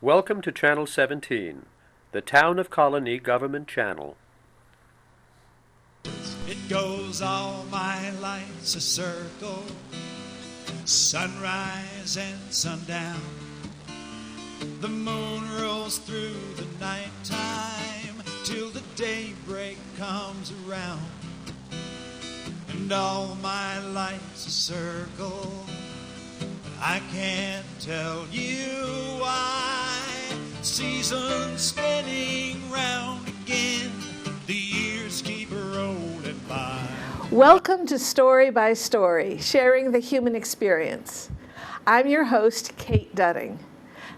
Welcome to Channel 17, the Town of Colonie Government Channel. It goes all my life's a circle, sunrise and sundown. The moon rolls through the nighttime till the daybreak comes around. And all my life's a circle, I can't tell you why. Seasons spinning round again, the years keep rolling by. Welcome to Story by Story, sharing the human experience. I'm your host, Kate Dudding.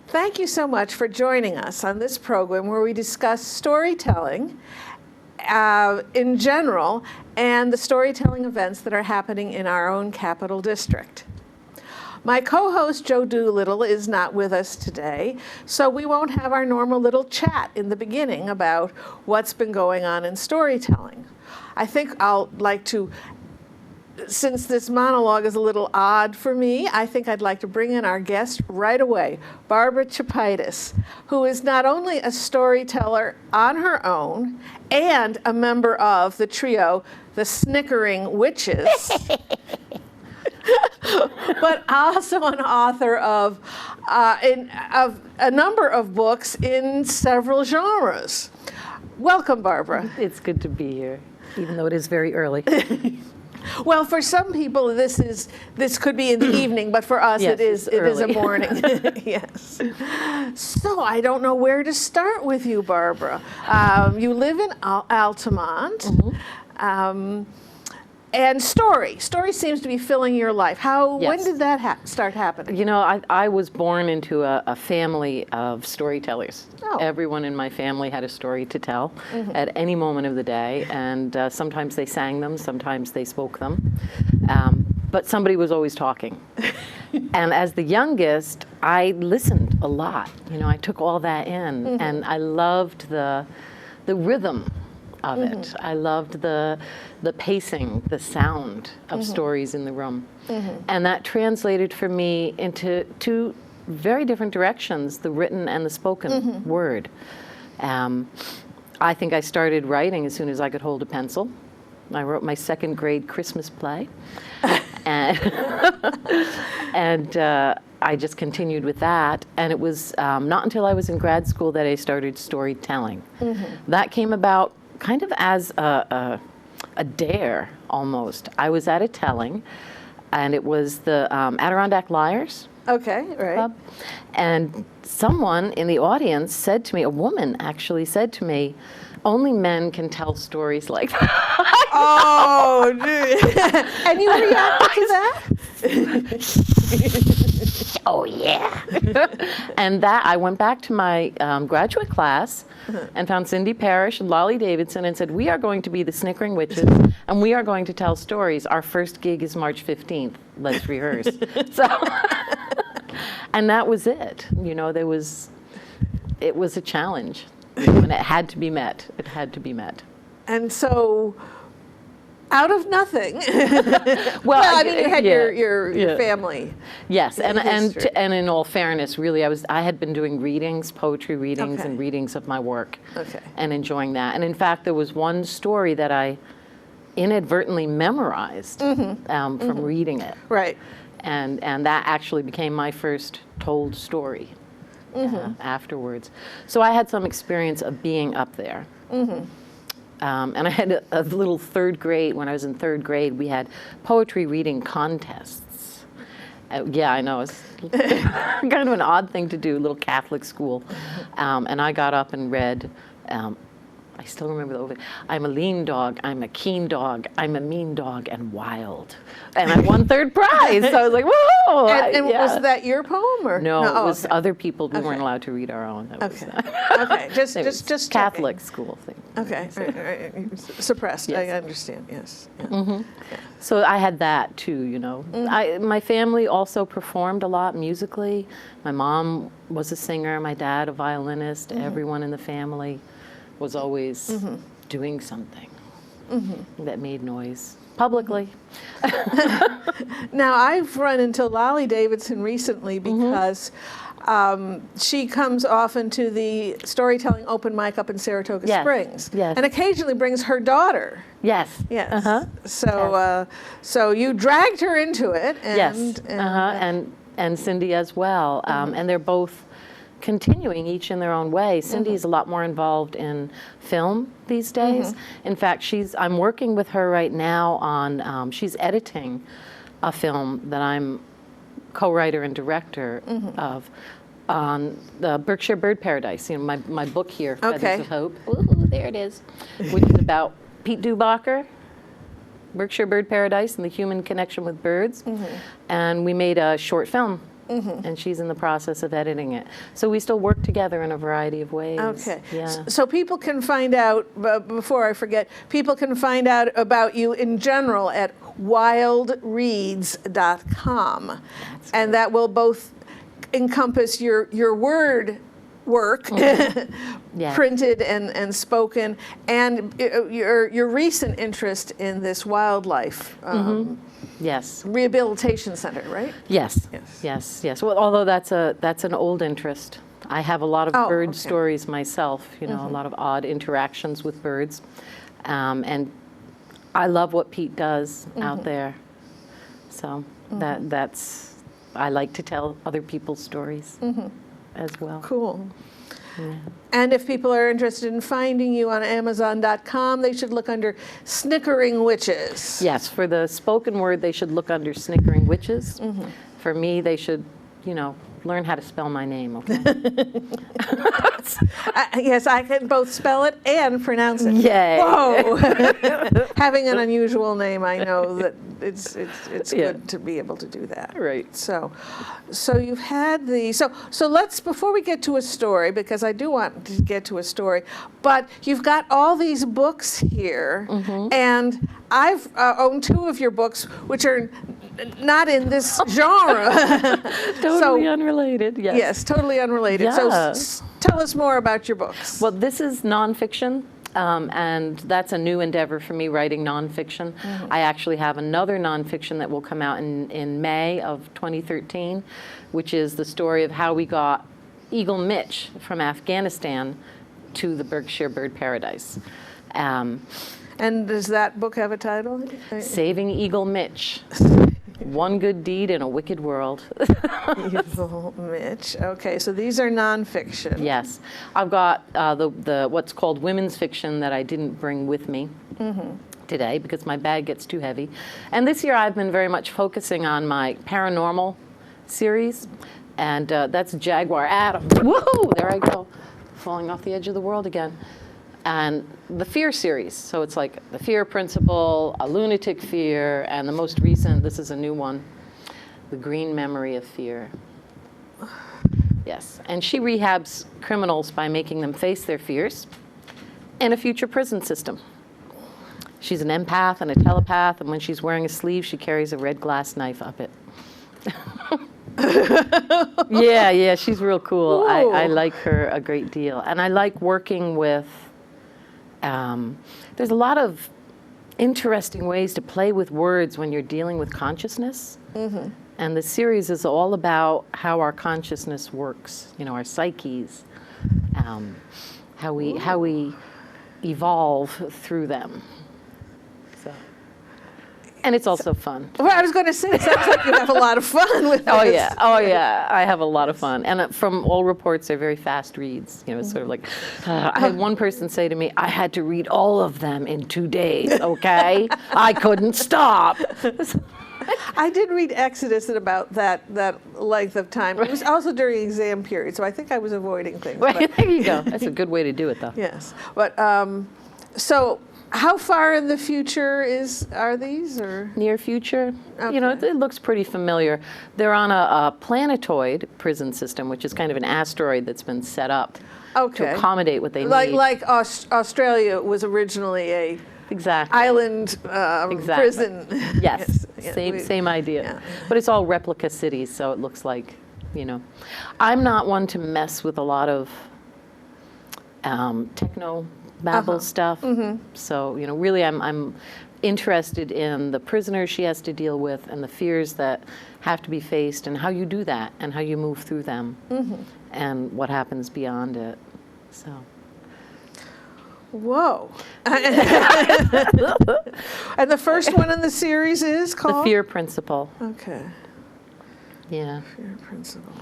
Thank you so much for joining us on this program where we discuss storytelling in general and the storytelling events that are happening in our own capital district. My co-host, Joe Doolittle, is not with us today, so we won't have our normal little chat in the beginning about what's been going on in storytelling. I think I'll like to, since this monologue is a little odd for me, I think I'd like to bring in our guest right away, Barbara Chepaitis, who is not only a storyteller on her own and a member of the trio, the Snickering Witches, but also an author of a number of books in several genres. Welcome, Barbara. It's good to be here, even though it is very early. Well, for some people, this could be in the evening, but for us, Yes, it is a early. morning. Yes. So I don't know where to start with you, Barbara. You live in Altamont. Mm-hmm. And story seems to be filling your life. When Yes. did that start happening? You know, I was born into a family of storytellers. Oh. Everyone in my family had a story to tell at any moment of the day, and sometimes they sang them, sometimes they spoke them, but somebody was always talking. And as the youngest, I listened a lot. You know, I took all that in, and I loved the rhythm of it. I loved the pacing, the sound of stories in the room. And that translated for me into two very different directions, the written and the spoken word. I think I started writing as soon as I could hold a pencil. I wrote my second grade Christmas play. And I just continued with that. And it was not until I was in grad school that I started storytelling. That came about kind of as a dare, almost. I was at a telling, and it was the Adirondack Liars Okay, right. Club. And someone in the audience said to me, a woman actually said to me, only men can tell stories like that. Oh, dude. And you reacted to that? Oh, yeah. And that, I went back to my graduate class and found Cindy Parrish and Lolly Davidson and said, we are going to be the Snickering Witches, and we are going to tell stories. Our first gig is March 15th. Let's rehearse. So, and that was it. You know, it was a challenge, and it had to be met. It had to be met. And so, out of nothing. Well, I mean, you had yeah, your family. Yes, and history. and in all fairness, really, I had been doing readings, poetry readings, Okay. and readings of my work, Okay. and enjoying that. And in fact, there was one story that I inadvertently memorized from reading it, Right. and that actually became my first told story afterwards. So I had some experience of being up there. And I had a little third grade, when I was in third grade, we had poetry reading contests. Yeah, I know, it's kind of an odd thing to do, little Catholic school. And I got up and read, I still remember the whole thing. I'm a lean dog, I'm a keen dog, I'm a mean dog and wild. And I won third prize, so I was like, whoa! And yeah. was that your poem or? No, it was okay. other people. We Okay. weren't allowed to read our own. That was, Okay. Okay. it was Just Catholic checking. school thing. Okay. Right. Suppressed. I Yes. understand. Yes. Yeah. So I had that too, you know. My family also performed a lot musically. My mom was a singer, my dad a violinist. Everyone in the family was always doing something that made noise publicly. Now, I've run into Lolly Davidson recently because she comes often to the storytelling open mic up in Saratoga Yes, Springs, yes. and occasionally brings her daughter. Yes. Yes. Uh-huh. So, so you dragged her into it. And, Yes. And Cindy as well. And they're both continuing each in their own way. Cindy's a lot more involved in film these days. In fact, I'm working with her right now on, she's editing a film that I'm co-writer and director of on the Berkshire Bird Paradise, my book here, Feathers of Hope. Ooh, there it is, which is about Pete Dubacher, Berkshire Bird Paradise and the human connection with birds. And we made a short film, and she's in the process of editing it. So we still work together in a variety of ways. Okay. Yeah. So people can find out, before I forget, people can find out about you in general at wildreads.com. And that will both encompass your word work, printed and spoken, and your recent interest in this wildlife Yes. rehabilitation center, right? Yes. Yes. Yes. Yes. Well, although that's an old interest. I have a lot of bird stories myself. A lot of odd interactions with birds, and I love what Pete does out there. So that's I like to tell other people's stories as well. Cool. Yeah. And if people are interested in finding you on Amazon.com, they should look under Snickering Witches. Yes, for the spoken word, they should look under Snickering Witches. For me, they should, learn how to spell my name, okay? Yes, I can both spell it and pronounce it. Yay. Whoa! Having an unusual name, I know that it's good to be able to do that. Right. So you've had so let's, before we get to a story, because I do want to get to a story, but you've got all these books here, and I've owned 2 of your books, which are not in this genre. Totally unrelated, yes. Yes, totally unrelated. Yeah. So tell us more about your books. Well, this is nonfiction, and that's a new endeavor for me, writing nonfiction. I actually have another nonfiction that will come out in May of 2013, which is the story of how we got Eagle Mitch from Afghanistan to the Berkshire Bird Paradise. And does that book have a title? Saving Eagle Mitch. One good deed in a wicked world. Eagle Mitch. Okay, so these are nonfiction. Yes. I've got the what's called women's fiction that I didn't bring with me today because my bag gets too heavy. And this year I've been very much focusing on my paranormal series, and that's Jaguar Adams. Woohoo! There I go, falling off the edge of the world again. And the Fear series, so it's like the Fear Principle, A Lunatic Fear, and the most recent, this is a new one, The Green Memory of Fear. Yes, and she rehabs criminals by making them face their fears in a future prison system. She's an empath and a telepath, and when she's wearing a sleeve, she carries a red glass knife up it. Yeah, she's real cool. I like her a great deal. And I like working with, there's a lot of interesting ways to play with words when you're dealing with consciousness. And the series is all about how our consciousness works, our psyches, how we evolve through them. So. And it's also fun. Well, I was going to say, it sounds like you have a lot of fun with this. Oh yeah, I have a lot of fun. And from all reports, they're very fast reads. It's sort of like, I had one person say to me, I had to read all of them in 2 days, okay? I couldn't stop. I did read Exodus at about that length of time. It was also during exam period, so I think I was avoiding things. Well, there you go. That's a good way to do it, though. Yes. But, so how far in the future are these, or? Near future. Okay. It looks pretty familiar. They're on a planetoid prison system, which is kind of an asteroid that's been set up to accommodate what they need. Like Australia was originally a island prison. Yes, same idea. Yeah. But it's all replica cities, so it looks like, I'm not one to mess with a lot of techno babble stuff. So, really I'm interested in the prisoners she has to deal with and the fears that have to be faced and how you do that and how you move through them and what happens beyond it. So. Whoa. And the first one in the series is called? The Fear Principle. Okay. Yeah. Fear Principle.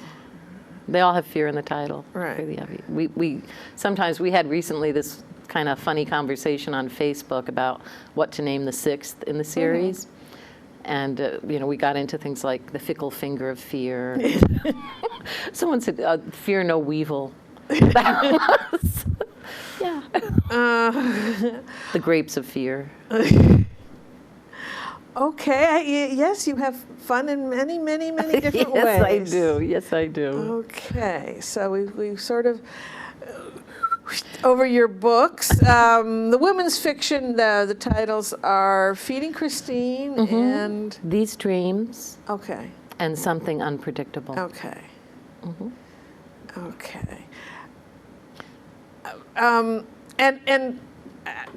They all have fear in the title. Right. We sometimes we had recently this kind of funny conversation on Facebook about what to name the sixth in the series. And, we got into things like the fickle finger of fear. Someone said, fear no weevil. That was, yeah. The grapes of fear. Okay. Yes, you have fun in many, many, many different ways. Yes, I do. Yes, I do. Okay. So we've sort of over your books. The women's fiction, the titles are Feeding Christine and These Dreams Okay. and Something Unpredictable. Okay. Okay. And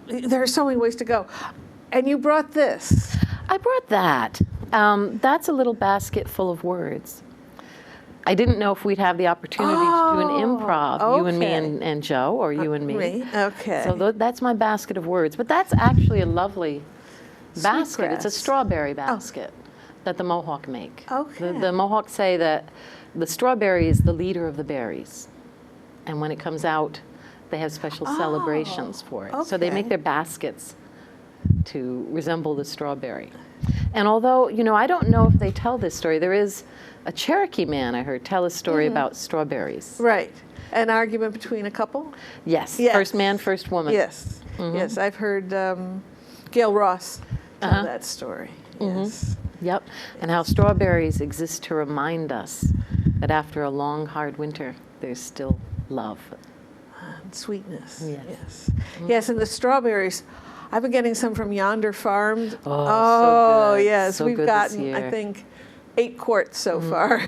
there are so many ways to go. And you brought this. I brought that. That's a little basket full of words. I didn't know if we'd have the opportunity to do an improv, you and me and Joe, or you and me. Okay. So that's my basket of words. But that's actually a lovely basket. It's a Sweetgrass. strawberry basket that the Mohawk make. Okay. The Mohawk say that the strawberry is the leader of the berries. And when it comes out, they have special celebrations for it. So they okay. make their baskets to resemble the strawberry. And although, I don't know if they tell this story, there is a Cherokee man I heard tell a story about strawberries. Right. An argument between a couple? Yes. Yes. First man, first woman. Yes. Yes, I've heard Gail Ross tell that story. Yes. Yep. And how strawberries exist to remind us that after a long, hard winter, there's still love. And sweetness. Yes. Yes. Yes, and the strawberries, I've been getting some from Yonder Farm. Oh, so good. Yes. So We've good this gotten, year. I think, 8 quarts so far.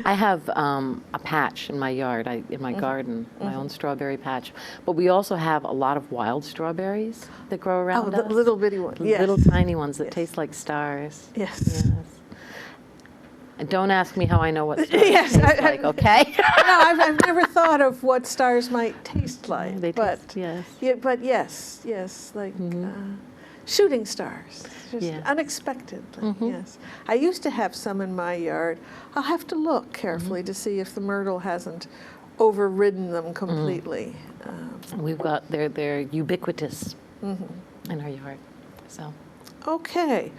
I have a patch in my yard, in my garden, my own strawberry patch. But we also have a lot of wild strawberries that grow around the us. little bitty one. Yes. Little tiny ones that taste like stars. Yes. And don't ask me how I know what stars Yes, taste like, okay? No, I've never thought of what stars might taste like. They but taste, yes. Yeah, but yes, like shooting stars, just Yeah. unexpectedly. Yes, I used to have some in my yard. I'll have to look carefully to see if the myrtle hasn't overridden them completely. We've got, they're ubiquitous in our yard, so. Okay.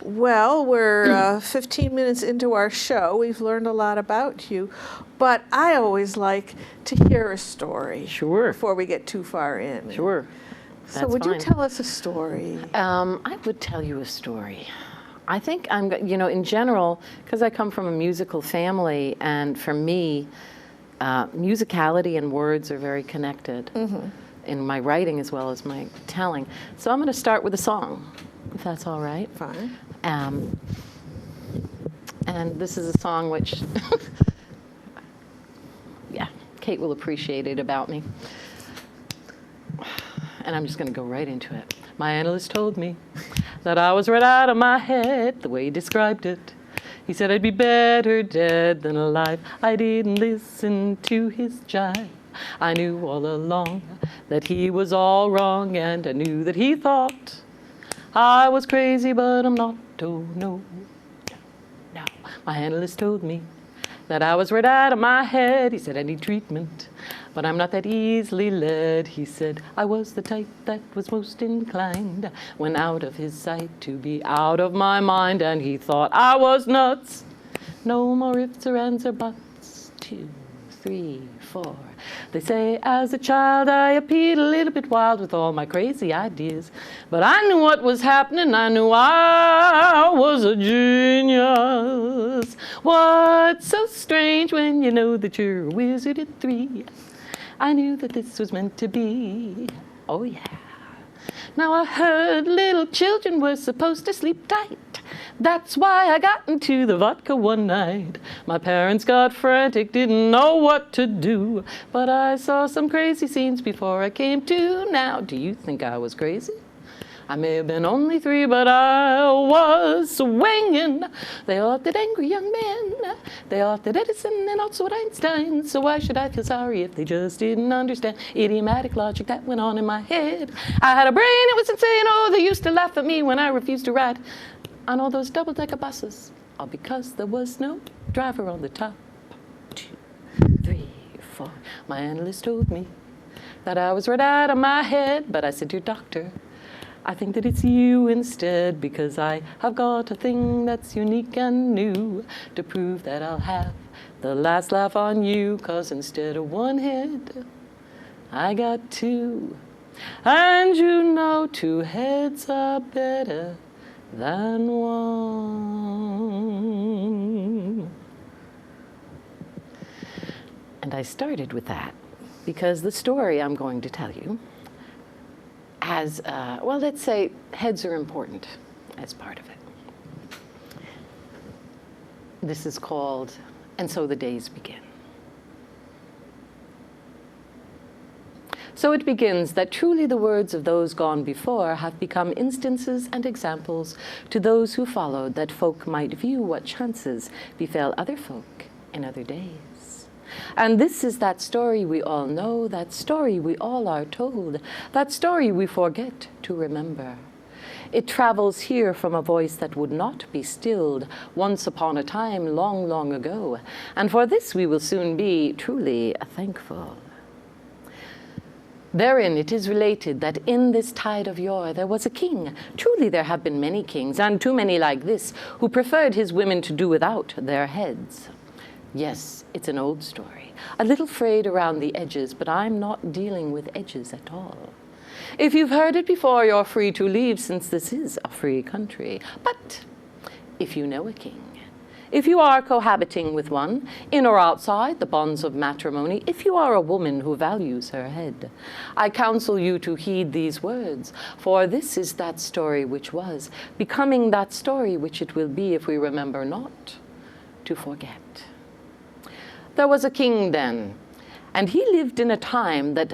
Well, we're 15 minutes into our show. We've learned a lot about you, but I always like to hear a story. Sure. Before we get too far in. Sure. So would you tell us a story? I would tell you a story. I think in general, because I come from a musical family, and for me, musicality and words are very connected in my writing as well as my telling. So I'm going to start with a song, if that's all right. Fine. And this is a song which, Kate will appreciate it about me. And I'm just going to go right into it. My analyst told me that I was right out of my head, the way he described it. He said I'd be better dead than alive. I didn't listen to his jive. I knew all along that he was all wrong, and I knew that he thought I was crazy, but I'm not. Oh, no. My analyst told me that I was right out of my head. He said I need treatment, but I'm not that easily led. He said I was the type that was most inclined, when out of his sight, to be out of my mind. And he thought I was nuts. No more ifs or ands or buts. 2, 3, 4. They say as a child I appeared a little bit wild with all my crazy ideas, but I knew what was happening. I knew I was a genius. What's so strange when you know that you're a wizard at 3? I knew that this was meant to be. Oh yeah. Now I heard little children were supposed to sleep tight. That's why I got into the vodka one night. My parents got frantic, didn't know what to do. But I saw some crazy scenes before I came to. Now, do you think I was crazy? I may have been only 3, but I was swinging. They all did angry young men. They all did Edison and also Einstein. So why should I feel sorry if they just didn't understand idiomatic logic that went on in my head? I had a brain, it was insane. Oh, they used to laugh at me when I refused to ride on all those double-decker buses, all because there was no driver on the top. 2, 3, 4. My analyst told me that I was right out of my head, but I said, dear doctor, I think that it's you instead, because I have got a thing that's unique and new to prove that I'll have the last laugh on you, 'cause instead of 1 head, I got 2. And you know 2 heads are better than 1. And I started with that because the story I'm going to tell you has, well, let's say heads are important as part of it. This is called, And So the Days Begin. So it begins that truly the words of those gone before have become instances and examples to those who followed, that folk might view what chances befell other folk in other days. And this is that story we all know, that story we all are told, that story we forget to remember. It travels here from a voice that would not be stilled once upon a time long, long ago. And for this we will soon be truly thankful. Therein it is related that in this tide of yore there was a king. Truly there have been many kings, and too many like this, who preferred his women to do without their heads. Yes, it's an old story, a little frayed around the edges, but I'm not dealing with edges at all. If you've heard it before, you're free to leave, since this is a free country. But if you know a king, if you are cohabiting with one, in or outside the bonds of matrimony, if you are a woman who values her head, I counsel you to heed these words, for this is that story which was, becoming that story which it will be if we remember not to forget. There was a king then, and he lived in a time that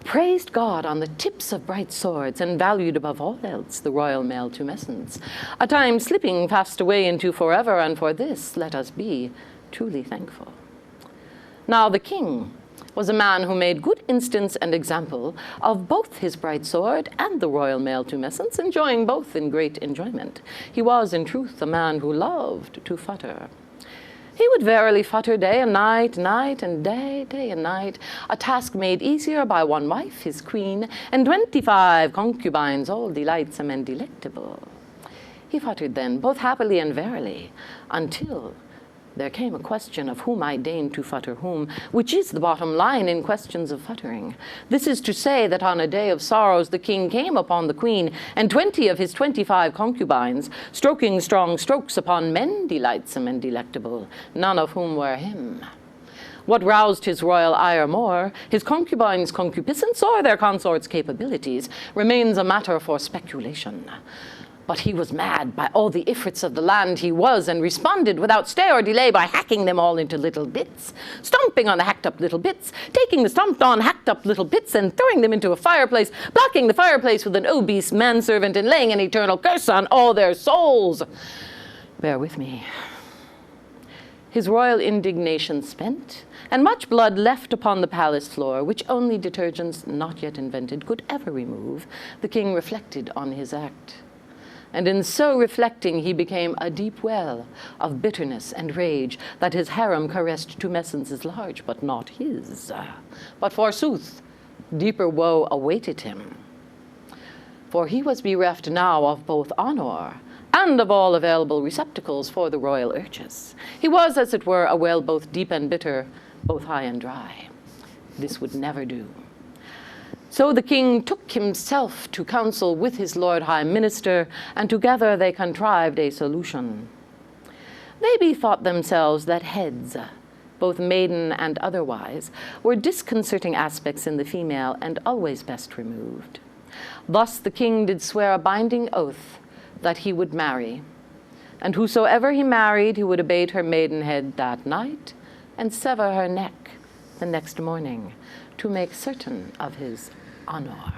praised God on the tips of bright swords, and valued above all else the royal male tumescence, a time slipping fast away into forever, and for this let us be truly thankful. Now the king was a man who made good instance and example of both his bright sword and the royal male tumescence, enjoying both in great enjoyment. He was in truth a man who loved to futter. He would verily futter day and night, night and day, day and night, a task made easier by one wife, his queen, and 25 concubines, all delightsome and delectable. He futtered then, both happily and verily, until there came a question of who might deign to futter whom, which is the bottom line in questions of futtering. This is to say that on a day of sorrows the king came upon the queen and 20 of his 25 concubines, stroking strong strokes upon men delightsome and delectable, none of whom were him. What roused his royal ire more, his concubines' concupiscence or their consorts' capabilities, remains a matter for speculation. But he was mad by all the ifrits of the land he was, and responded without stay or delay by hacking them all into little bits, stomping on the hacked up little bits, taking the stomped on hacked up little bits and throwing them into a fireplace, blocking the fireplace with an obese manservant, and laying an eternal curse on all their souls. Bear with me. His royal indignation spent, and much blood left upon the palace floor, which only detergents not yet invented could ever remove, the king reflected on his act. And in so reflecting, he became a deep well of bitterness and rage, that his harem caressed tumescences large, but not his. But forsooth, deeper woe awaited him. For he was bereft now of both honor and of all available receptacles for the royal urges. He was, as it were, a well both deep and bitter, both high and dry. This would never do. So the king took himself to counsel with his lord high minister, and together they contrived a solution. They bethought themselves that heads, both maiden and otherwise, were disconcerting aspects in the female, and always best removed. Thus the king did swear a binding oath that he would marry, and whosoever he married, he would abate her maidenhead that night, and sever her neck the next morning, to make certain of his honor.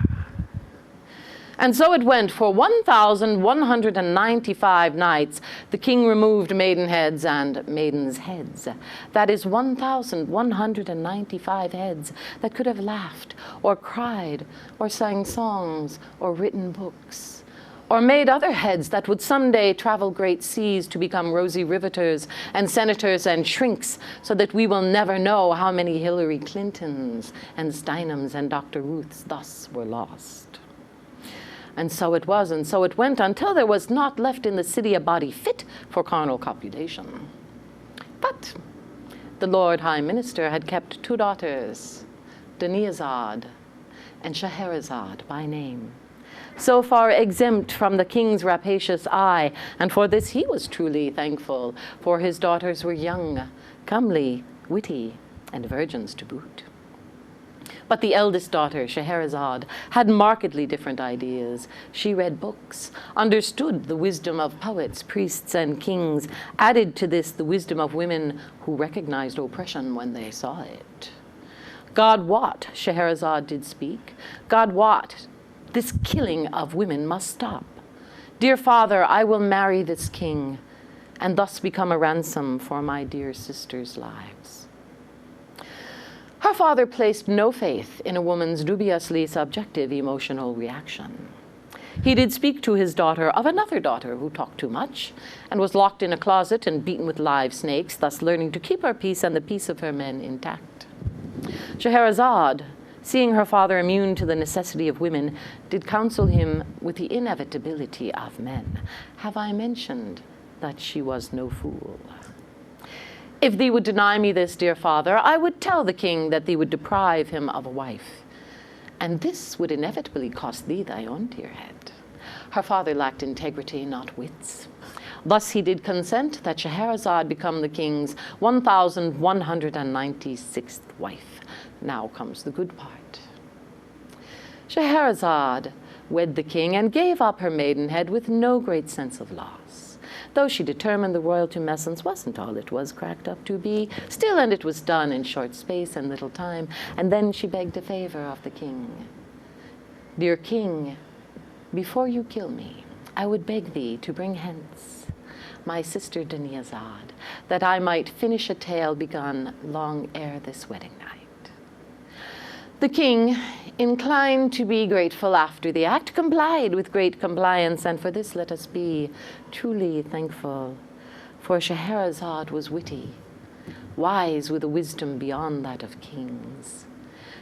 And so it went for 1,195 nights. The king removed maidenheads and maidens' heads. That is 1,195 heads that could have laughed, or cried, or sang songs, or written books, or made other heads that would someday travel great seas to become rosy riveters and senators and shrinks, so that we will never know how many Hillary Clintons and Steinhams and Dr. Ruths thus were lost. And so it was, and so it went, until there was not left in the city a body fit for carnal copulation. But the Lord High Minister had kept 2 daughters, Dunyazad and Scheherazade by name, so far exempt from the king's rapacious eye, and for this he was truly thankful, for his daughters were young, comely, witty, and virgins to boot. But the eldest daughter, Scheherazade, had markedly different ideas. She read books, understood the wisdom of poets, priests, and kings, added to this the wisdom of women who recognized oppression when they saw it. God wot, Scheherazade did speak, God wot, this killing of women must stop. Dear father, I will marry this king, and thus become a ransom for my dear sisters' lives. Her father placed no faith in a woman's dubiously subjective emotional reaction. He did speak to his daughter of another daughter who talked too much and was locked in a closet and beaten with live snakes, thus learning to keep her peace and the peace of her men intact. Scheherazade, seeing her father immune to the necessity of women, did counsel him with the inevitability of men. Have I mentioned that she was no fool? If thee would deny me this, dear father, I would tell the king that thee would deprive him of a wife, and this would inevitably cost thee thy own dear head. Her father lacked integrity, not wits. Thus he did consent that Scheherazade become the king's 1,196th wife. Now comes the good part. Scheherazade wed the king and gave up her maidenhead with no great sense of loss. Though she determined the royal tumescence wasn't all it was cracked up to be, still, and it was done in short space and little time, and then she begged a favor of the king. Dear king, before you kill me, I would beg thee to bring hence my sister Dunyazad, that I might finish a tale begun long ere this wedding night. The king, inclined to be grateful after the act, complied with great compliance, and for this let us be truly thankful. For Scheherazade was witty, wise with a wisdom beyond that of kings.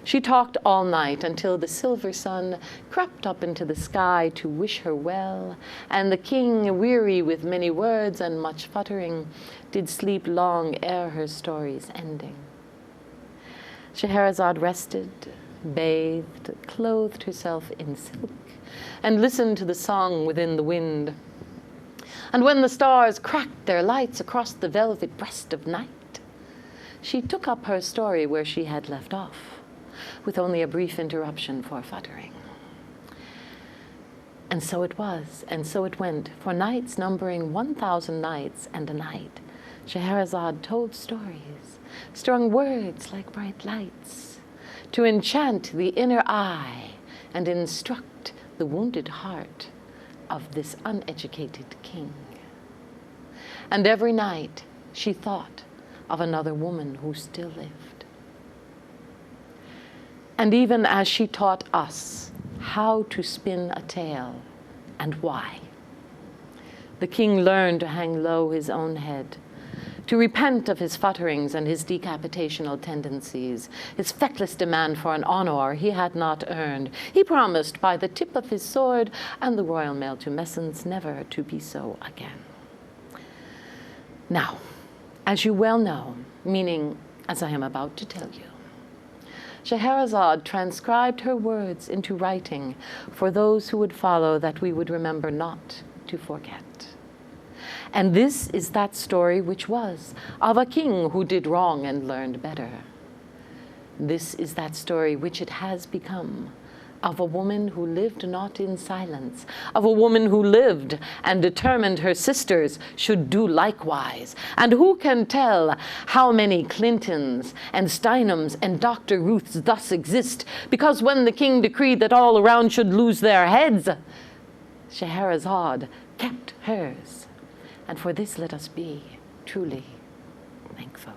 She talked all night until the silver sun crept up into the sky to wish her well, and the king, weary with many words and much futtering, did sleep long ere her story's ending. Scheherazade rested, bathed, clothed herself in silk, and listened to the song within the wind. And when the stars cracked their lights across the velvet breast of night, she took up her story where she had left off, with only a brief interruption for futtering. And so it was, and so it went, for nights numbering 1,000 nights and a night, Scheherazade told stories, strung words like bright lights, to enchant the inner eye and instruct the wounded heart of this uneducated king. And every night she thought of another woman who still lived. And even as she taught us how to spin a tale and why, the king learned to hang low his own head, to repent of his futterings and his decapitational tendencies, his feckless demand for an honor he had not earned. He promised by the tip of his sword and the royal mail tumescence never to be so again. Now, as you well know, meaning as I am about to tell you, Scheherazade transcribed her words into writing for those who would follow, that we would remember not to forget. And this is that story which was of a king who did wrong and learned better. This is that story which it has become of a woman who lived not in silence, of a woman who lived and determined her sisters should do likewise. And who can tell how many Clintons and Steinhams and Dr. Ruths thus exist, because when the king decreed that all around should lose their heads, Scheherazade kept hers. And for this let us be truly thankful.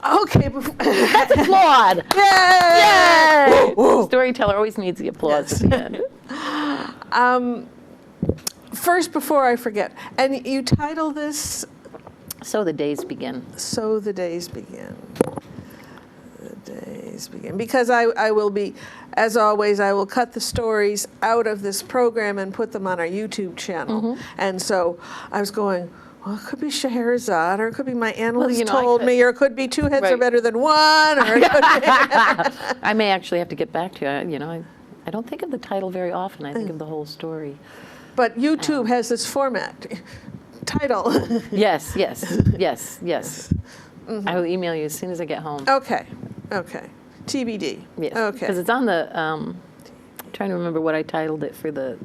Okay. That's applaud. Yay! Yay! Storyteller always needs the applause at the end. First, before I forget, and you title this So the days begin. So the Days Begin. The days begin. Because I will be, as always, I will cut the stories out of this program and put them on our YouTube channel. And so I was going, well, it could be Scheherazade, or it could be my analyst told me, or it could be two heads are better than one, or it could be I may actually have to get back to you. I don't think of the title very often. I think of the whole story. But YouTube has this format. Title. Yes. I will email you as soon as I get home. Okay. TBD. Yes. Okay. Because it's on the, I'm trying to remember what I titled it for the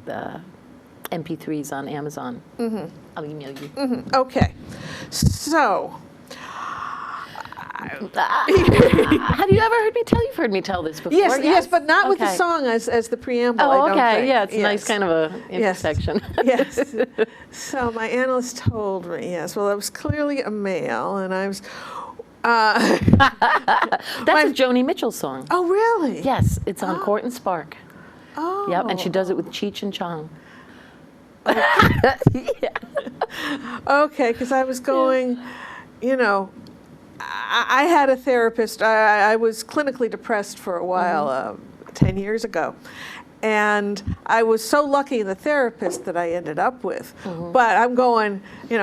MP3s on Amazon. I'll email you. Okay. So. Have you ever heard me tell? You've heard me tell this before. Yes, but not with the Okay. song as the preamble. I Oh, don't okay. think. Yeah, it's a Yes. nice kind of a intersection. Yes. So my analyst told me, yes, well, I was clearly a male, and I was. That's a Joni Mitchell song. Oh, really? Yes, it's on Court and Spark. Oh. Yep, and she does it with Cheech and Chong. Okay, because I was going, I had a therapist. I was clinically depressed for a while, 10 years ago. And I was so lucky in the therapist that I ended up with. But I'm going,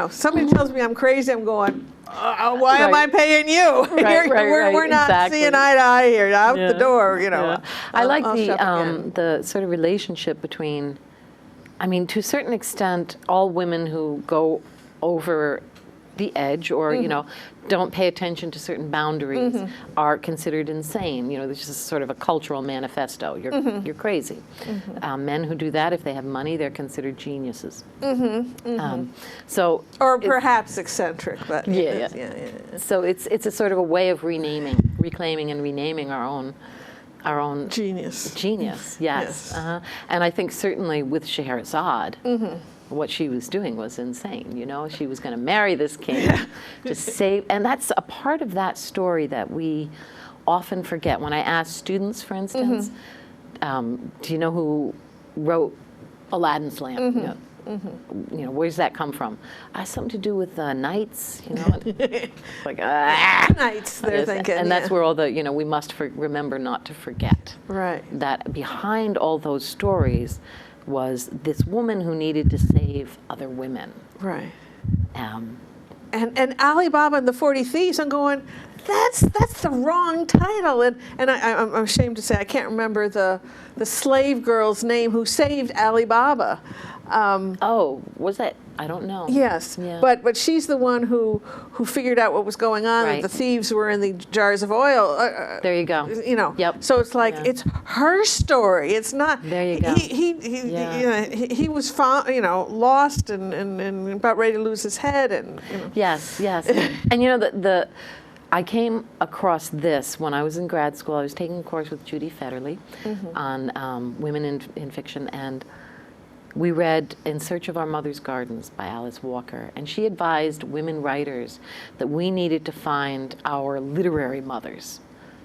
somebody tells me I'm crazy, I'm going, why am I paying you? We're not seeing eye to eye here, out the door, I like I'll shop again. the sort of relationship between, to a certain extent, all women who go over the edge or, don't pay attention to certain boundaries are considered insane. There's just sort of a cultural manifesto. You're crazy. Men who do that, if they have money, they're considered geniuses. Or perhaps eccentric, but yeah. So it's a sort of a way of reclaiming and renaming our own genius. Yes. And I think certainly with Scheherazade, what she was doing was insane. She was going to marry this king to save, and that's a part of that story that we often forget. When I ask students, for instance, do you know who wrote Aladdin's lamp? Where's that come from? Something to do with knights, like Knights, they're thinking. And that's where all the, we must remember not to forget. Right. That behind all those stories was this woman who needed to save other women. Right. And Alibaba and the 40 Thieves, I'm going, that's the wrong title. And I'm ashamed to say I can't remember the slave girl's name who saved Alibaba. Was that? I don't know. Yes, Yeah. but she's the one who figured out what was going on. Right. That the thieves were in the jars of oil. There you go. Yep. So it's like it's her story. It's not. There you go. He was found, lost and about ready to lose his head and. Yes. And I came across this when I was in grad school. I was taking a course with Judy Federley on women in fiction, and we read In Search of Our Mother's Gardens by Alice Walker, and she advised women writers that we needed to find our literary mothers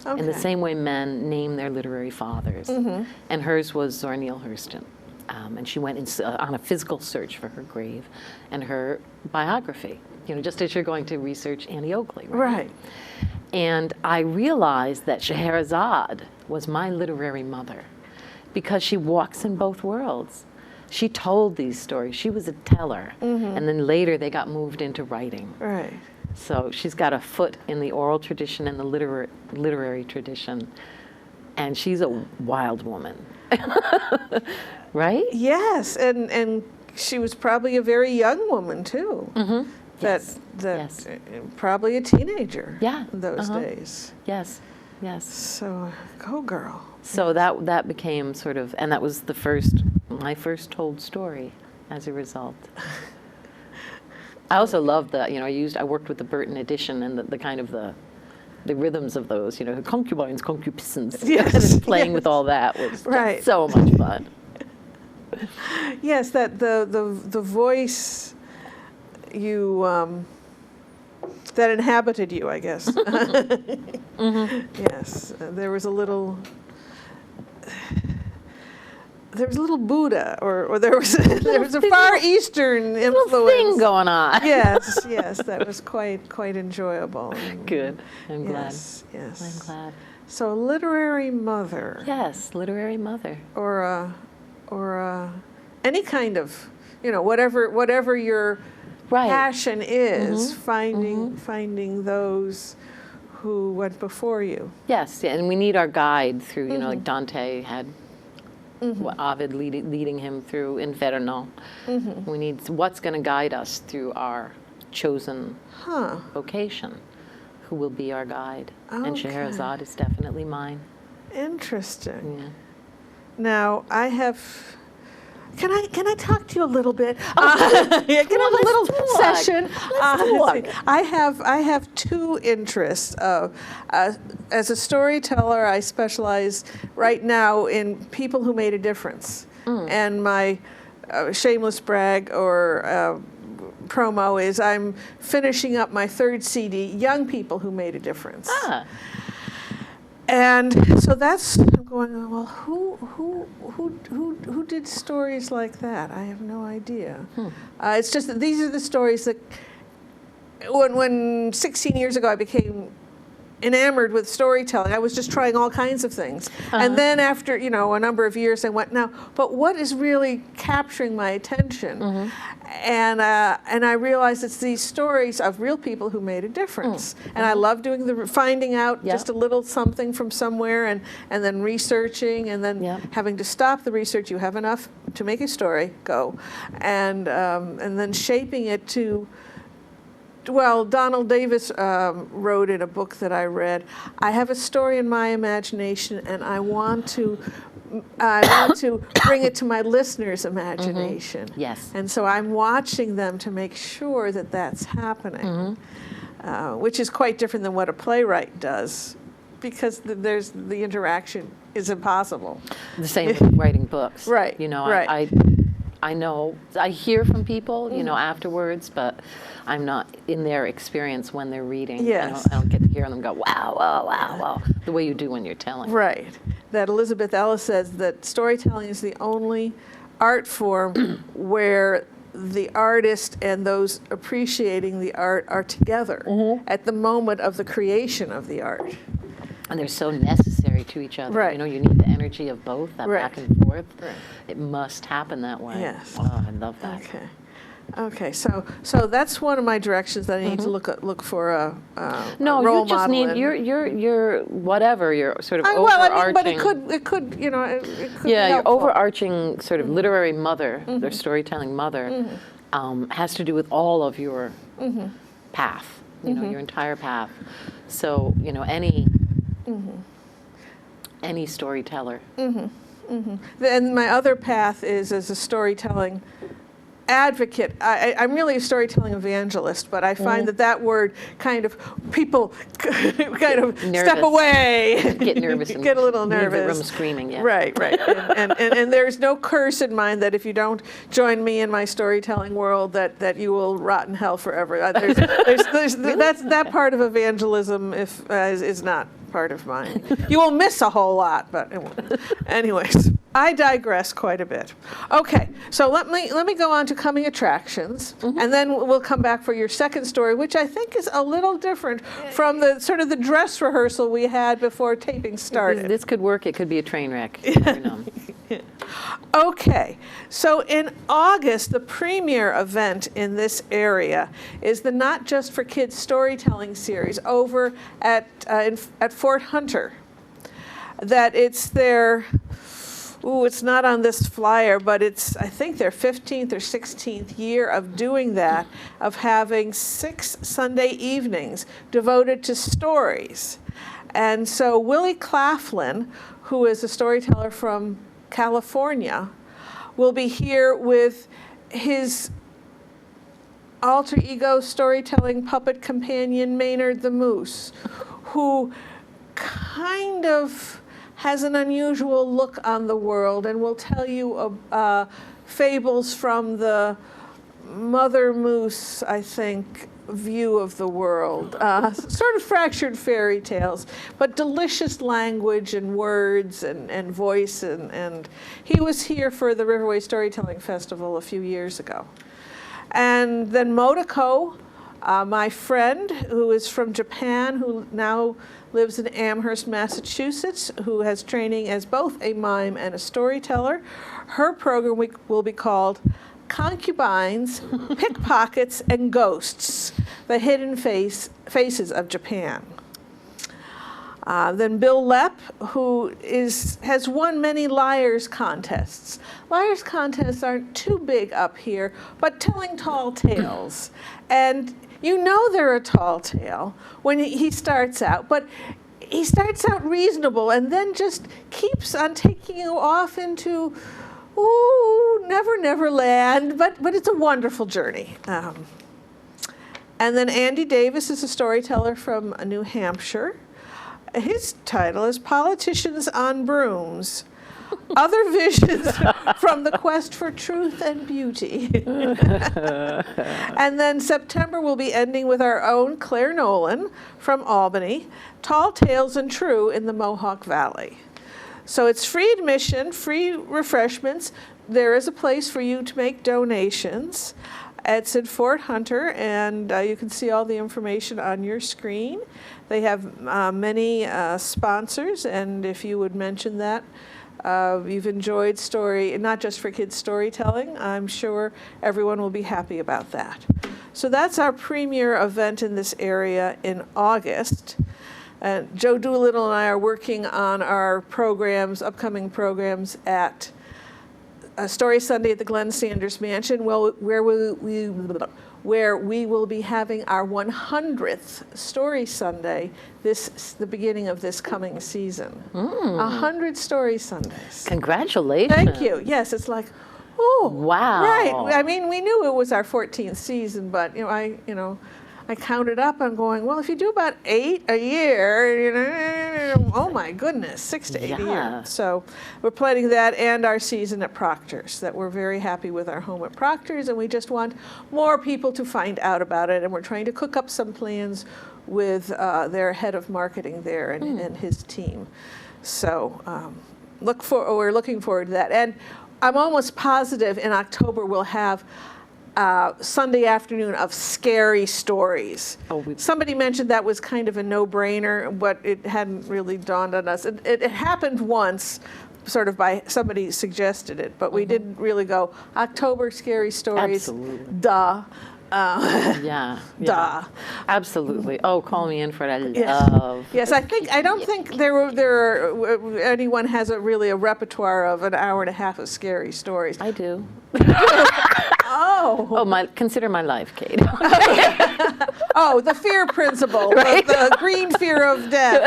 in the same way men name their literary fathers. And hers was Zora Neale Hurston. And she went on a physical search for her grave and her biography, just as you're going to research Annie Oakley. Right. And I realized that Scheherazade was my literary mother because she walks in both worlds. She told these stories. She was a teller. And then later they got moved into writing. Right. So she's got a foot in the oral tradition and the literary tradition. And she's a wild woman. Right? Yes, and she was probably a very young woman too. Yes. that Yes. probably a teenager Yeah. in those days. Yes. Yes. So go girl. So that became sort of, and that was my first told story as a result. I also loved that, I worked with the Burton edition and the kind of the rhythms of those, concubines, concupiscence. Yes, Playing with yes. all that was just Right. so much fun. Yes, that the voice that inhabited you, I guess. Yes, there was a little Buddha, or there was a Far Eastern influence. Little thing going on. Yes, that was quite enjoyable. Good. I'm glad. Yes. I'm glad. So literary mother. Yes, literary mother. Or any kind of, whatever your Right. passion is, finding those who went before you. Yes, yeah, and we need our guide through, like Dante had Ovid leading him through Inferno. We need what's going to guide us through our chosen vocation. Who will be our guide? And Okay. Scheherazade is definitely mine. Interesting. Yeah. Now I have. Can I talk to you a little bit? Can I have a little talk. session? Let's talk. I have two interests. As a storyteller, I specialize right now in people who made a difference, and my shameless brag or promo is I'm finishing up my third CD, Young People Who Made a Difference. And so I'm going, well, who did stories like that? I have no idea. It's just that these are the stories that, when 16 years ago I became enamored with storytelling, I was just trying all kinds of things. And then after, a number of years, I went, now, but what is really capturing my attention? And I realized it's these stories of real people who made a difference. And I love doing finding out just a little something from somewhere and then researching and then having to stop the research. You have enough to make a story, go. And then shaping it to, well, Donald Davis wrote in a book that I read, I have a story in my imagination and I want to bring it to my listeners' imagination. Yes. And so I'm watching them to make sure that that's happening, which is quite different than what a playwright does, because the interaction is impossible. The same with writing books. Right. Right. I know, I hear from people, afterwards, but I'm not in their experience when they're reading. Yes. I don't get to hear them go, wow, the way you do when you're telling. Right. That Elizabeth Ellis says that storytelling is the only art form where the artist and those appreciating the art are together at the moment of the creation of the art. And they're so necessary to each other. Right. You need the energy of both, that Right. back and forth. Right. It must happen that way. Yes. Oh, I love that. Okay. So that's one of my directions that I need to look for a No, role you just model need in. your whatever your sort of overarching. Well, I mean, but it could it could be your helpful. overarching sort of literary mother, their storytelling mother, has to do with all of your path. Your entire path. So any storyteller. And my other path is as a storytelling advocate. I'm really a storytelling evangelist, but I find that word kind of, people kind of step away. Get nervous. And get a little leave nervous. the room screaming, yeah. Right. And there's no curse in mind that if you don't join me in my storytelling world that you will rot in hell forever. That part of evangelism is not part of mine. You will miss a whole lot, but anyways, I digress quite a bit. Okay, so let me go on to coming attractions, and then we'll come back for your second story, which I think is a little different from the sort of the dress rehearsal we had before taping started. This could work. It could be a train wreck. You never know. Okay, so in August, the premier event in this area is the Not Just for Kids storytelling series over at Fort Hunter. That it's their it's not on this flyer, but it's, I think, their 15th or 16th year of doing that, of having 6 Sunday evenings devoted to stories. And so Willie Claflin, who is a storyteller from California, will be here with his alter ego storytelling puppet companion, Maynard the Moose, who kind of has an unusual look on the world and will tell you fables from the Mother Moose, I think, view of the world. Sort of fractured fairy tales, but delicious language and words and voice. And he was here for the Riverway Storytelling Festival a few years ago. And then Modiko, my friend who is from Japan, who now lives in Amherst, Massachusetts, who has training as both a mime and a storyteller. Her program will be called Concubines, Pickpockets, and Ghosts, the Hidden Faces of Japan. Then Bill Lepp, who has won many Liars contests. Liars contests aren't too big up here, but telling tall tales. And you know they're a tall tale when he starts out, but he starts out reasonable and then just keeps on taking you off into, Never Never Land, but it's a wonderful journey. And then Andy Davis is a storyteller from New Hampshire. His title is Politicians on Brooms, Other Visions from the Quest for Truth and Beauty. And then September will be ending with our own Claire Nolan from Albany, Tall Tales and True in the Mohawk Valley. So it's free admission, free refreshments. There is a place for you to make donations. It's in Fort Hunter, and you can see all the information on your screen. They have many sponsors, and if you would mention that you've enjoyed story, not just for kids storytelling, I'm sure everyone will be happy about that. So that's our premier event in this area in August. Joe Doolittle and I are working on our programs, upcoming programs at Story Sunday at the Glenn Sanders Mansion, where we will be having our 100th Story Sunday, the beginning of this coming season. 100 Story Sundays. Congratulations. Thank you. Yes, it's like, oh, wow. Right. I mean, we knew it was our 14th season, but I counted up. I'm going, well, if you do about 8 a year, oh my goodness, 6 to 8 a year. So we're planning that and our season at Proctor's, that we're very happy with our home at Proctor's, and we just want more people to find out about it. And we're trying to cook up some plans with their head of marketing there and his team. So we're looking forward to that. And I'm almost positive in October we'll have Sunday afternoon of scary stories. Somebody mentioned that was kind of a no-brainer, but it hadn't really dawned on us. It happened once, sort of by somebody suggested it, but we didn't really go, October scary stories, duh. Duh. Absolutely. Oh, call me in for that. Yes, I don't think anyone has really a repertoire of an hour and a half of scary stories. I do. Oh, consider my life, Kate. The fear principle, right? the green fear of death.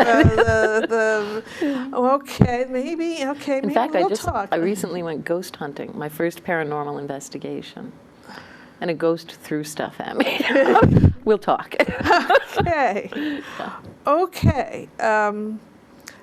Maybe In fact, we'll talk. I recently went ghost hunting, my first paranormal investigation. And a ghost threw stuff at me. We'll talk. Okay. Okay.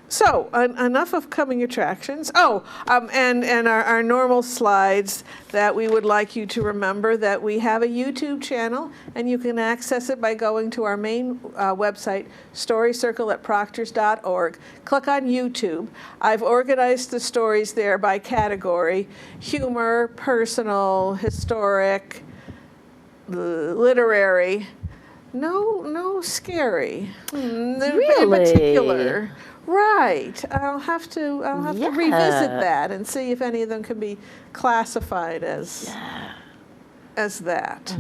So enough of coming attractions. And our normal slides that we would like you to remember that we have a YouTube channel, and you can access it by going to our main website, storycircle@proctors.org. Click on YouTube. I've organized the stories there by category: humor, personal, historic, literary. No scary. Really? In particular. Right. I'll have to revisit that and see if any of them can be classified as that.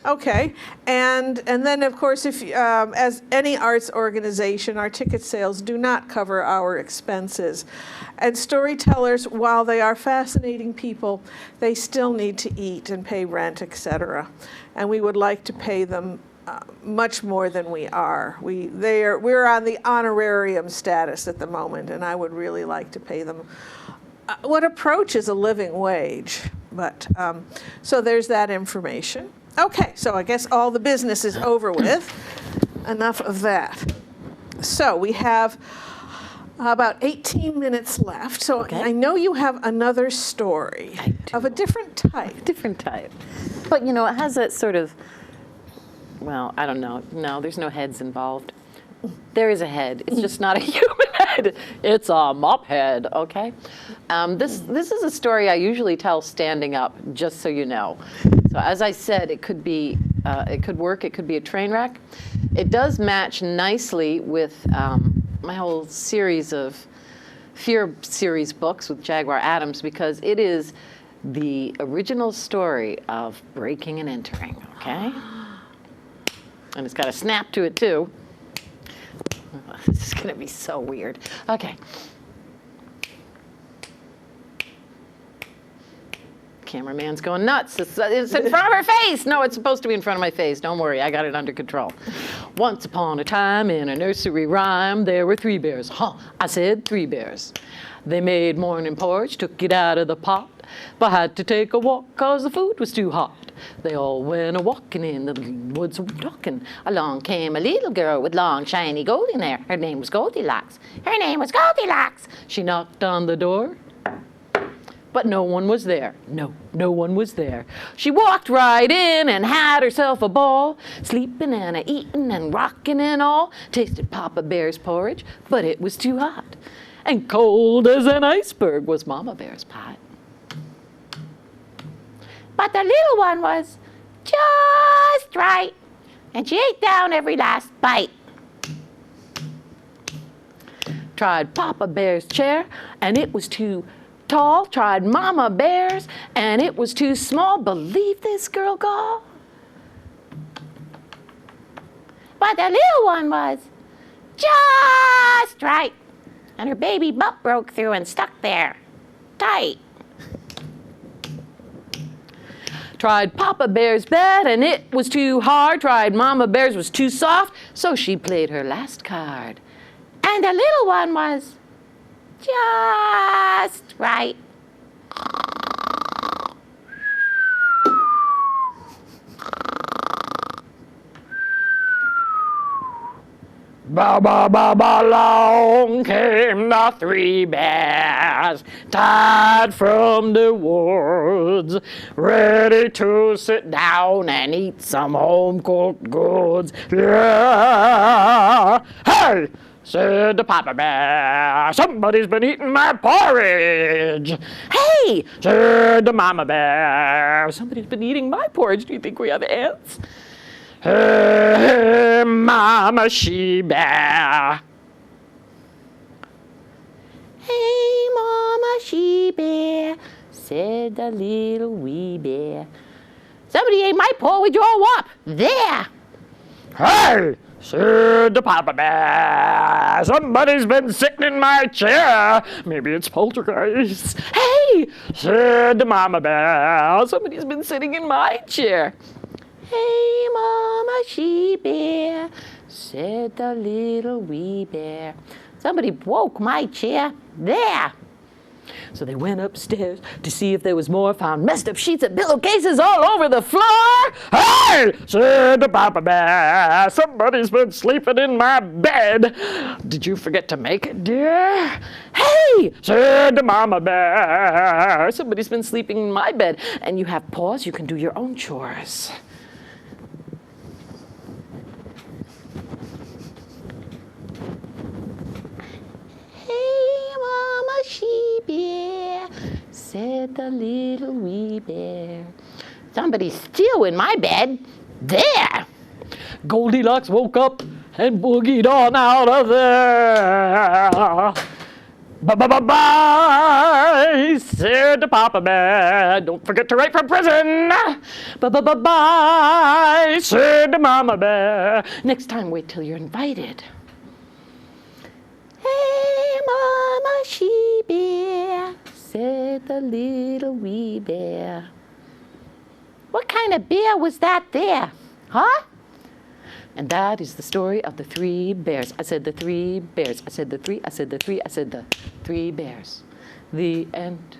Okay, and then of course, if as any arts organization, our ticket sales do not cover our expenses, and storytellers, while they are fascinating people, they still need to eat and pay rent, etc. And we would like to pay them much more than we are. We're on the honorarium status at the moment, and I would really like to pay them what approaches a living wage. But so there's that information. Okay, so I guess all the business is over with. Enough of that. So we have about 18 minutes left. So Okay. I know you have another story of a different type. Different type. But you know, it has that sort of, well, I don't know. No, there's no heads involved. There is a head. It's just not a human head. It's a mop head, okay? This is a story I usually tell standing up, just so you know. So as I said, it could be, it could work, it could be a train wreck. It does match nicely with my whole series of Fear series books with Jaguar Adams, because it is the original story of breaking and entering, okay? And it's got a snap to it, too. This is going to be so weird. Okay. Cameraman's going nuts. It's in front of her face. No, it's supposed to be in front of my face. Don't worry, I got it under control. Once upon a time in a nursery rhyme, there were 3 bears. Huh, I said 3 bears. They made morning porridge, took it out of the pot, but had to take a walk 'cause the food was too hot. They all went a-walking in the green woods talking. Along came a little girl with long, shiny golden hair. Her name was Goldilocks. Her name was Goldilocks. She knocked on the door, but no one was there. No one was there. She walked right in and had herself a ball, sleeping and a-eating and rocking and all. Tasted Papa Bear's porridge, but it was too hot. And cold as an iceberg was Mama Bear's pot. But the little one was just right, and she ate down every last bite. Tried Papa Bear's chair, and it was too tall. Tried Mama Bear's, and it was too small. Believe this, girl doll? But the little one was just right, and her baby butt broke through and stuck there tight. Tried Papa Bear's bed, and it was too hard. Tried Mama Bear's was too soft, so she played her last card. And the little one was just right. Ba ba ba ba, long came the 3 bears, tired from the woods, ready to sit down and eat some home-cooked goods. Yeah. Hey, said the Papa Bear, somebody's been eating my porridge. Hey, said the Mama Bear, somebody's been eating my porridge. Do you think we have ants? Hey, Mama She-Bear. Hey, Mama She-Bear, said the little wee bear. Somebody ate my porridge all up. There. Hey, said the Papa Bear, somebody's been sitting in my chair. Maybe it's poltergeist. Hey, said the Mama Bear, somebody's been sitting in my chair. Hey, Mama She-Bear, said the little wee bear. Somebody broke my chair. There. So they went upstairs to see if there was more, found messed up sheets and pillowcases all over the floor. Hey, said the Papa Bear, somebody's been sleeping in my bed. Did you forget to make it, dear? Hey, said the Mama Bear, somebody's been sleeping in my bed. And you have paws, you can do your own chores. Hey, Mama She-Bear, said the little wee bear. Somebody's still in my bed. There. Goldilocks woke up and boogied on out of there. Bye, said the Papa Bear. Don't forget to write from prison. Bye, said the Mama Bear. Next time, wait till you're invited. Hey, Mama She-Bear, said the little wee bear. What kind of bear was that there, huh? And that is the story of the 3 bears. I said the 3 bears. I said the 3. I said the 3. I said the 3 bears. The end.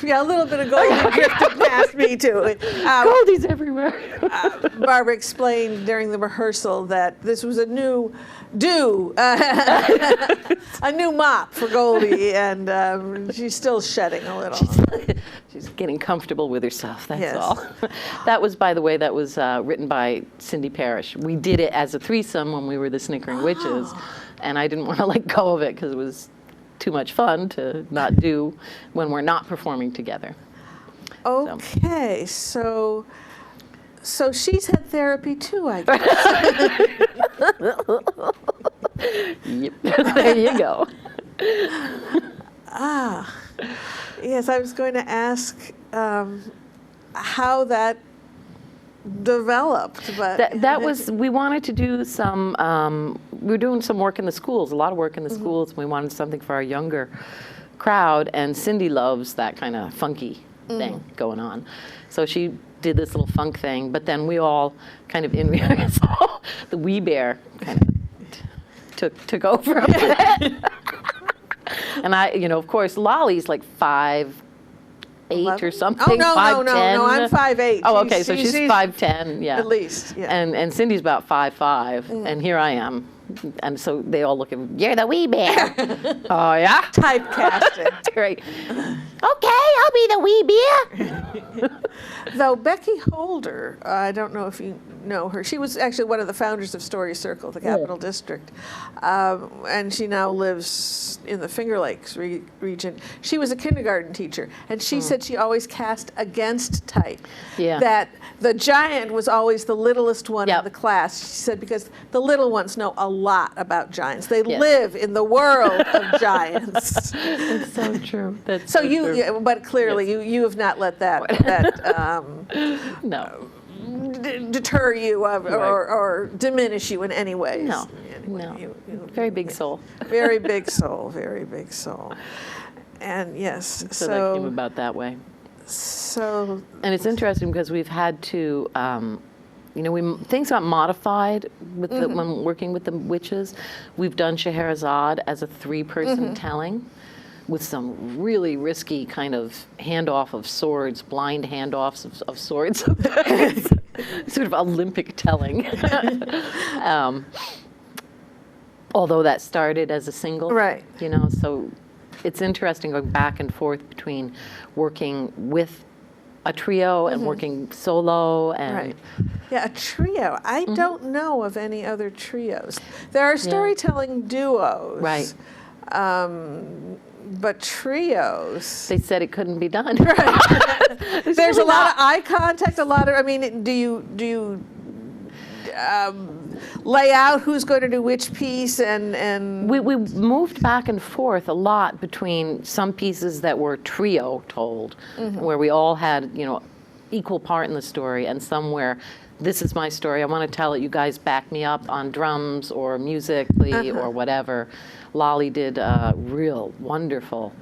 Yeah, a little bit of Goldie drifted past me too. Goldie's everywhere. Barbara explained during the rehearsal that this was a new a new mop for Goldie, and she's still shedding a little. She's getting comfortable with herself, that's Yes. all. That was, by the way, that was written by Cindy Parrish. We did it as a threesome when we were the Snickering Witches, and I didn't want to let go of it because it was too much fun to not do when we're not performing together. Okay, so she's had therapy too, I guess. Yep. There you go. Yes, I was going to ask how that developed, but That was, we wanted to do some, we were doing some work in the schools, a lot of work in the schools, and we wanted something for our younger crowd, and Cindy loves that kind of funky thing going on. So she did this little funk thing, but then we all kind of in rehearsal, the wee bear kind of took over a bit. And I, of course, Lolly's like 5'8" or something. Oh, no, 5'10". no, I'm 5'8". Oh, okay, so she's 5'10", yeah. At least, yeah. And Cindy's about 5'5", and here I am. And so they all look at me, you're the wee bear. Oh, yeah? Typecasting. Great. Okay, I'll be the wee bear. Though Becky Holder, I don't know if you know her, she was actually one of the founders of Story Circle, the Capital District, and she now lives in the Finger Lakes region. She was a kindergarten teacher, and she said she always cast against type. Yeah. That the giant was always the littlest one Yep. in the class. She said because the little ones know a lot about giants. They Yes. live in the world of giants. That's so true. That's So so you, true. yeah, but clearly you have not let that No. deter you or diminish you in any way. No. No. Very big soul. Very big soul. Very big soul. And yes, So that came about that way. so And it's interesting because we've had to, things got modified with when working with the witches. We've done Scheherazade as a 3-person telling with some really risky kind of handoff of swords, blind handoffs of swords. Sort of Olympic telling. Although that started as a single. Right. So it's interesting going back and forth between working with a trio and working solo and right. Yeah, a trio. I don't know of any other trios. There are storytelling duos. Right. But trios. They said it couldn't be done. There's a lot of eye contact, a lot of, I mean, do you lay out who's going to do which piece and We moved back and forth a lot between some pieces that were trio told, where we all had, equal part in the story, and some where this is my story, I want to tell it, you guys back me up on drums or musically or whatever. Lolly did a real wonderful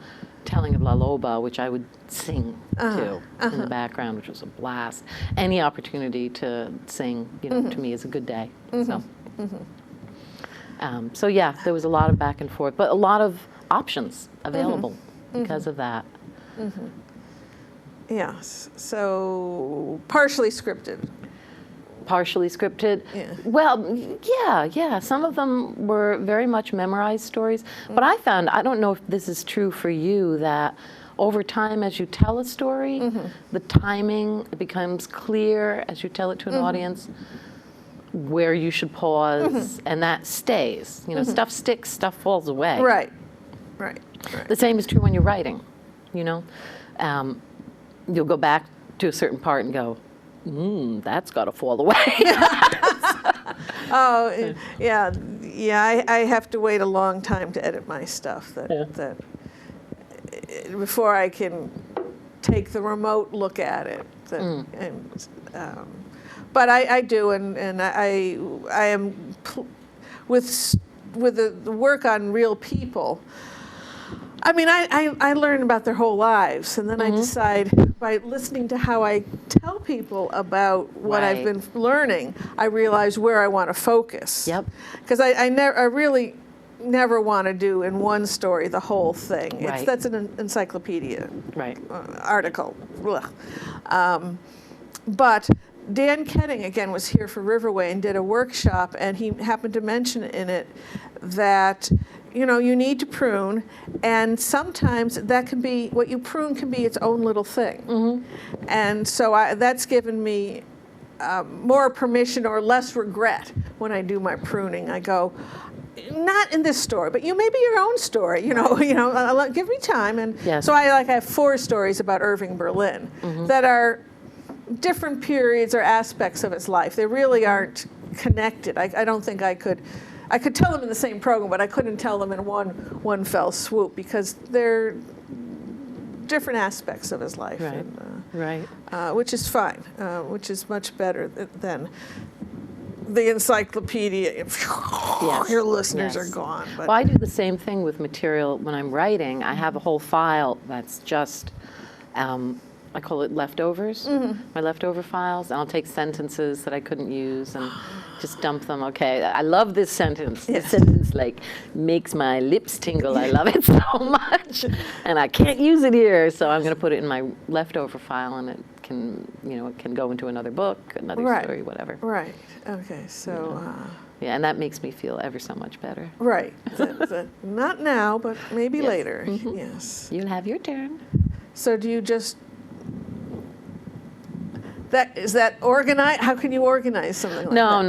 telling of La Loba, which I would sing to in the background, which was a blast. Any opportunity to sing, to me is a good day. So yeah, there was a lot of back and forth, but a lot of options available because of that. yes, so partially scripted. Partially scripted. Yeah. Well, yeah. Some of them were very much memorized stories. But I found, I don't know if this is true for you, that over time as you tell a story, the timing becomes clear as you tell it to an audience, where you should pause, and that stays. Stuff sticks, stuff falls away. Right. The same is true when you're writing. You'll go back to a certain part and go, that's got to fall away. Oh, yeah. I have to wait a long time to edit my stuff. That before I can take the remote look at it. But I do, and I am with the work on real people. I mean, I learn about their whole lives, and then I decide by listening to how I tell people about what I've been learning, I realize where I want to focus. Yep. Because I really never want to do in one story the whole thing. Right. That's an encyclopedia article. But Dan Ketting, again, was here for Riverway and did a workshop, and he happened to mention in it that you need to prune, and sometimes that can be, what you prune can be its own little thing. And so that's given me more permission or less regret when I do my pruning. I go, not in this story, but maybe your own story, give me time. And so I have 4 stories about Irving Berlin that are different periods or aspects of his life. They really aren't connected. I don't think I could tell them in the same program, but I couldn't tell them in one fell swoop because they're different aspects of his life. Which is fine, which is much better than the encyclopedia. Your listeners are gone. But. Well, I do the same thing with material when I'm writing. I have a whole file that's just, I call it leftovers, my leftover files. And I'll take sentences that I couldn't use and just dump them. Okay, I love this sentence. This sentence makes my lips tingle. I love it so much, and I can't use it here. So I'm going to put it in my leftover file, and it can, it can go into another book, another story, whatever. Right. Okay. So. Yeah, and that makes me feel ever so much better. Right. Not now, but maybe later. Yes. You'll have your turn. So do you just? Is that organized? How can you organize something like that? No.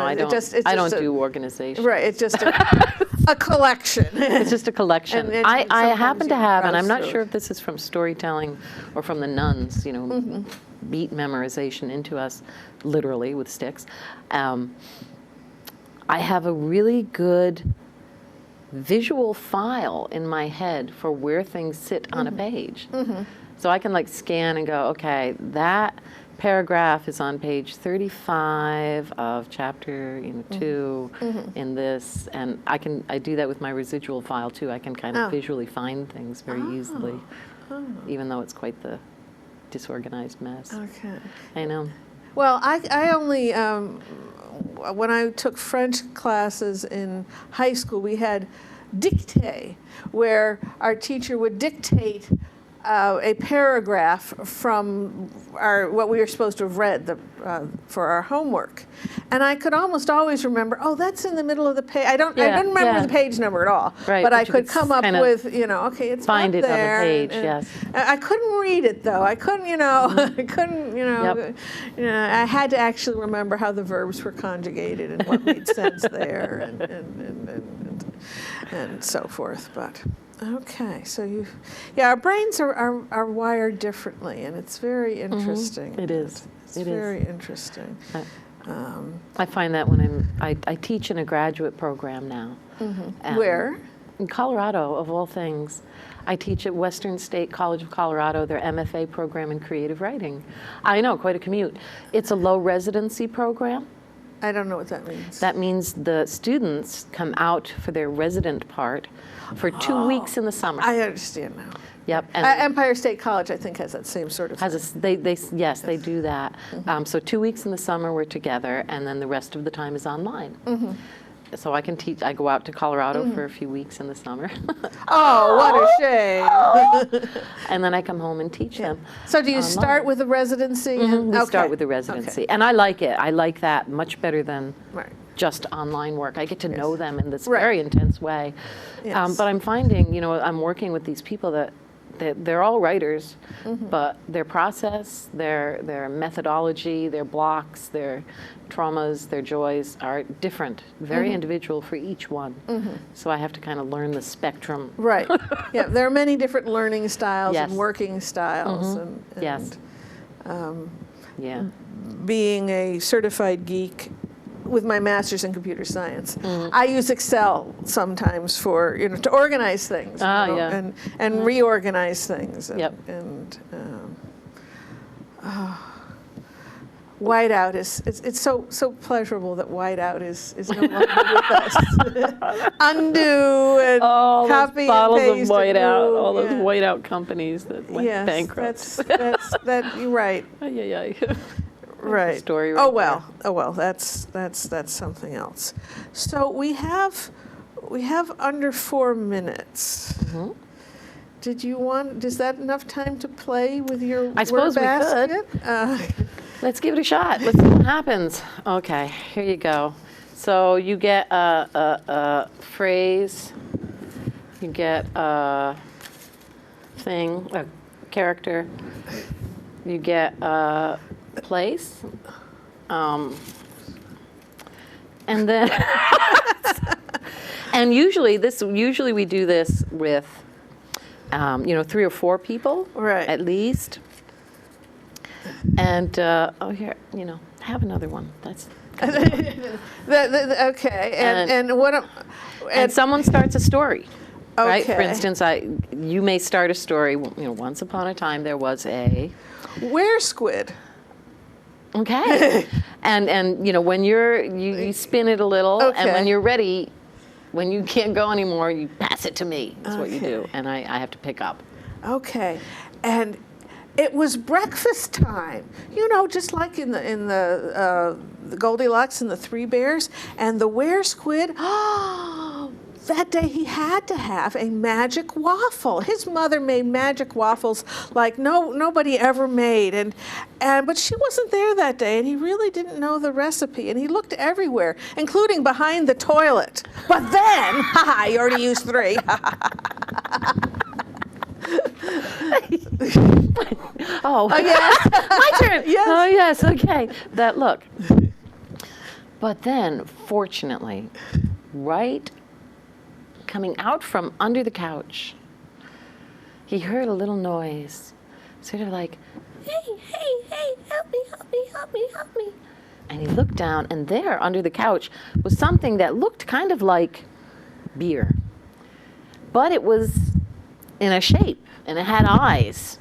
I don't. I don't do organization. Right. It's just a collection. It's just a collection. And I happen to have, and I'm not sure if this is from storytelling or from the nuns, beat memorization into us, literally with sticks. I have a really good visual file in my head for where things sit on a page. So I can scan and go, okay, that paragraph is on page 35 of chapter 2 in this, and I do that with my residual file too. I can kind of visually find things very easily, even though it's quite the disorganized mess. Okay. I know. Well, I only when I took French classes in high school, we had dictée, where our teacher would dictate a paragraph from what we were supposed to have read for our homework, and I could almost always remember. Oh, that's in the middle of the page. I didn't remember the page number at all. Right, but I could come up with, okay, it's find up it there, on the page. and Yes. I couldn't read it though. I couldn't, I couldn't, I had to actually remember how the verbs were conjugated and what made sense there, and so forth. But. Okay, so our brains are wired differently, and it's very interesting. It is. It's very interesting. I find that when I teach in a graduate program now. Where? In Colorado, of all things. I teach at Western State College of Colorado, their MFA program in creative writing. I know, quite a commute. It's a low residency program. I don't know what that means. That means the students come out for their resident part for 2 weeks in the summer. I understand now. Yep. And Empire State College, I think, has that same sort of thing. Yes, they do that. So 2 weeks in the summer we're together, and then the rest of the time is online. So I can teach. I go out to Colorado for a few weeks in the summer. Oh, what a shame! And then I come home and teach them. So do you start with the residency? We start with the residency, and I like it. I like that much better than just online work. I get to know them in this very intense way. But I'm finding, I'm working with these people that they're all writers, but their process, their methodology, their blocks, their traumas, their joys are different, very individual for each one. So I have to kind of learn the spectrum. Right. Yeah, there are many different learning styles and working styles. Yeah. being a certified geek with my master's in computer science. I use Excel sometimes for, to organize things Yeah. and reorganize things. And, Yep. and Whiteout it's so pleasurable that Whiteout is no longer with us. Undo and All copy those bottles and of paste Whiteout, and all those yeah. Whiteout companies that went Yes, bankrupt. you're right. Yeah. Right. Story right Oh well. That's something else. So we have under 4 minutes. Mm-hmm. Is that enough time to play with your I suppose word we could. basket? Let's give it a shot. Let's see what happens. Okay, here you go. So you get a phrase, you get a thing, a character, you get a place, and then, and usually we do this with, 3 or 4 people, Right. at least. And here, have another one. That's Okay. And what? and someone starts a story, right? For Okay. instance, you may start a story. Once upon a time there was a. Where squid? Okay. and when you spin it a little, and Okay. when you're ready, when you can't go anymore, you pass it to me. That's what you Okay. do, and I have to pick up. Okay, and it was breakfast time. Just like in the Goldilocks and the Three Bears and the Were Squid. That day he had to have a magic waffle. His mother made magic waffles like nobody ever made, but she wasn't there that day, and he really didn't know the recipe. And he looked everywhere, including behind the toilet. But then, you already used 3. Oh, yes. my turn. Yes. Oh, yes. Okay. Look. But then, fortunately, right coming out from under the couch, he heard a little noise, sort of like, hey, help me. And he looked down, and there under the couch was something that looked kind of like beer. But it was in a shape, and it had eyes.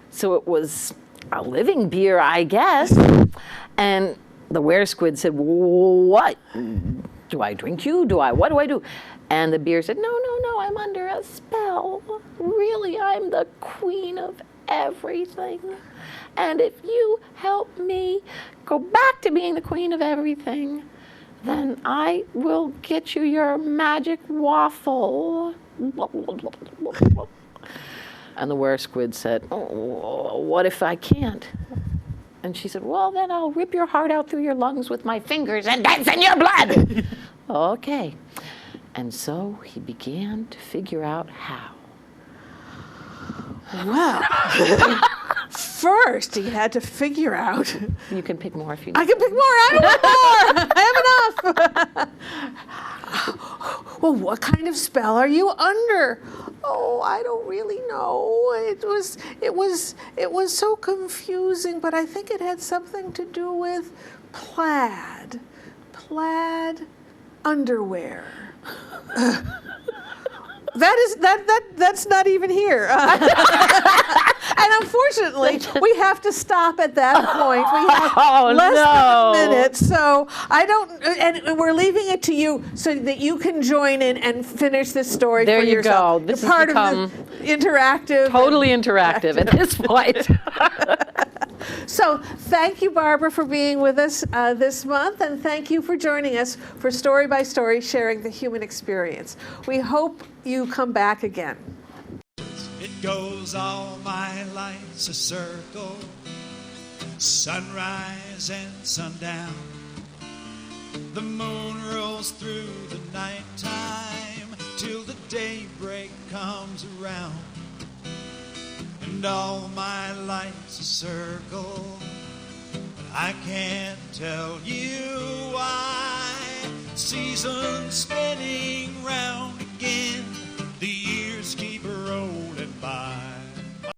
So it was a living beer, I guess. And the Were Squid said, what? Do I drink you? What do I do? And the beer said, no, I'm under a spell. Really, I'm the queen of everything. And if you help me go back to being the queen of everything, then I will get you your magic waffle. And the Were Squid said, what if I can't? And she said, well, then I'll rip your heart out through your lungs with my fingers and dance in your blood. Okay. And so he began to figure out how. Well, first he had to figure out. You can pick more if you need. I can pick more. I don't want more. I have enough. Well, what kind of spell are you under? Oh, I don't really know. It was so confusing, but I think it had something to do with plaid underwear. That's not even here. And unfortunately, we have to stop at that point. We have less than a minute, so and we're leaving it to you so that you can join in and finish this story There for you yourself. go. This You're has part become of the interactive. Totally interactive at this point. So thank you, Barbara, for being with us this month, and thank you for joining us for Story by Story, Sharing the Human Experience. We hope you come back again. It goes all my life's a circle, sunrise and sundown. The moon rolls through the nighttime till the daybreak comes around. And all my life's a circle, but I can't tell you why. Seasons spinning round.